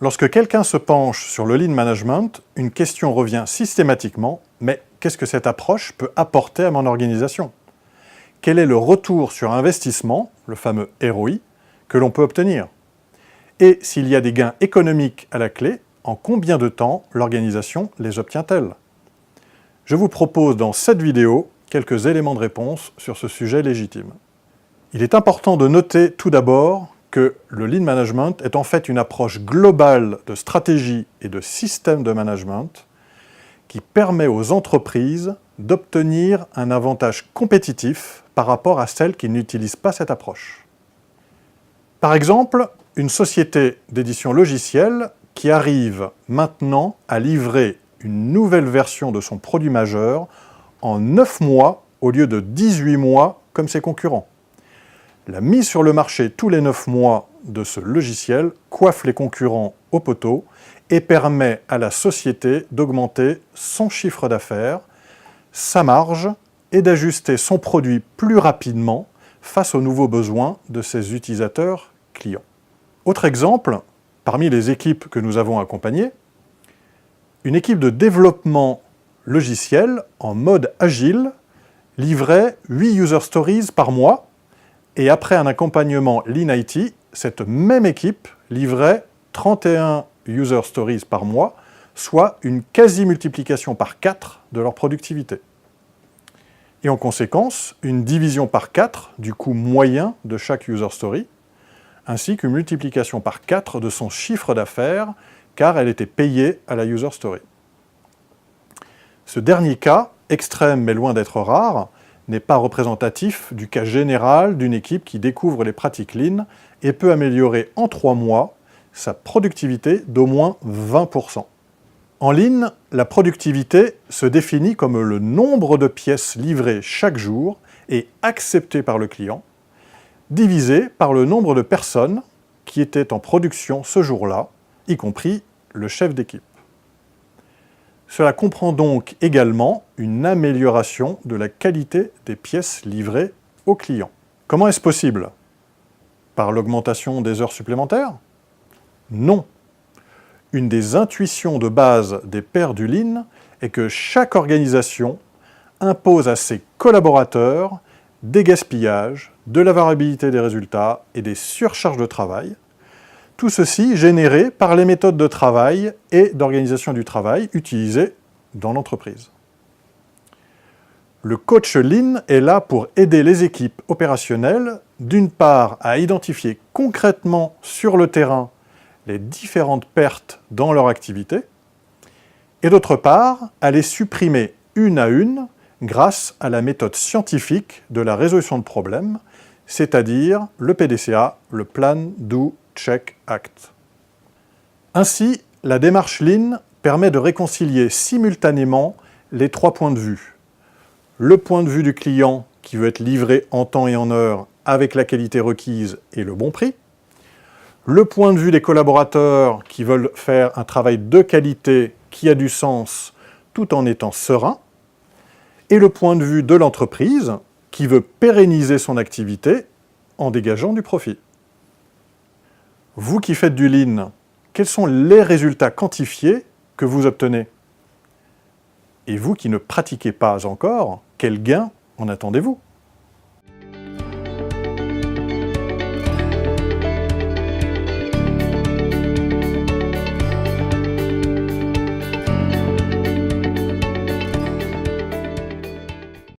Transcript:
Lorsque quelqu'un se penche sur le Lean Management, une question revient systématiquement, mais qu'est-ce que cette approche peut apporter à mon organisation? Quel est le retour sur investissement, le fameux ROI, que l'on peut obtenir? Et s'il y a des gains économiques à la clé, en combien de temps l'organisation les obtient-elle? Je vous propose dans cette vidéo quelques éléments de réponse sur ce sujet légitime. Il est important de noter tout d'abord que le Lean Management est en fait une approche globale de stratégie et de système de management qui permet aux entreprises d'obtenir un avantage compétitif par rapport à celles qui n'utilisent pas cette approche. Par exemple, une société d'édition logicielle qui arrive maintenant à livrer une nouvelle version de son produit majeur en 9 mois au lieu de 18 mois comme ses concurrents. La mise sur le marché tous les 9 mois de ce logiciel coiffe les concurrents au poteau et permet à la société d'augmenter son chiffre d'affaires, sa marge et d'ajuster son produit plus rapidement face aux nouveaux besoins de ses utilisateurs clients. Autre exemple, parmi les équipes que nous avons accompagnées, une équipe de développement logiciel en mode agile livrait 8 user stories par mois et après un accompagnement Lean IT, cette même équipe livrait 31 user stories par mois, soit une quasi-multiplication par 4 de leur productivité. Et en conséquence, une division par 4 du coût moyen de chaque user story, ainsi qu'une multiplication par 4 de son chiffre d'affaires, car elle était payée à la user story. Ce dernier cas, extrême mais loin d'être rare, n'est pas représentatif du cas général d'une équipe qui découvre les pratiques Lean et peut améliorer en 3 mois sa productivité d'au moins 20%. En Lean, la productivité se définit comme le nombre de pièces livrées chaque jour et acceptées par le client, divisé par le nombre de personnes qui étaient en production ce jour-là, y compris le chef d'équipe. Cela comprend donc également une amélioration de la qualité des pièces livrées aux clients. Comment est-ce possible? Par l'augmentation des heures supplémentaires? Non. Une des intuitions de base des pairs du Lean est que chaque organisation impose à ses collaborateurs des gaspillages, de la variabilité des résultats et des surcharges de travail, tout ceci généré par les méthodes de travail et d'organisation du travail utilisées dans l'entreprise. Le coach Lean est là pour aider les équipes opérationnelles, d'une part à identifier concrètement sur le terrain les différentes pertes dans leur activité, et d'autre part à les supprimer une à une grâce à la méthode scientifique de la résolution de problèmes, c'est-à-dire le PDCA, le Plan, Do, Check, Act. Ainsi, la démarche Lean permet de réconcilier simultanément les 3 points de vue. Le point de vue du client qui veut être livré en temps et en heure avec la qualité requise et le bon prix. Le point de vue des collaborateurs qui veulent faire un travail de qualité qui a du sens tout en étant serein. Et le point de vue de l'entreprise qui veut pérenniser son activité en dégageant du profit. Vous qui faites du Lean, quels sont les résultats quantifiés que vous obtenez? Et vous qui ne pratiquez pas encore, quels gains en attendez-vous?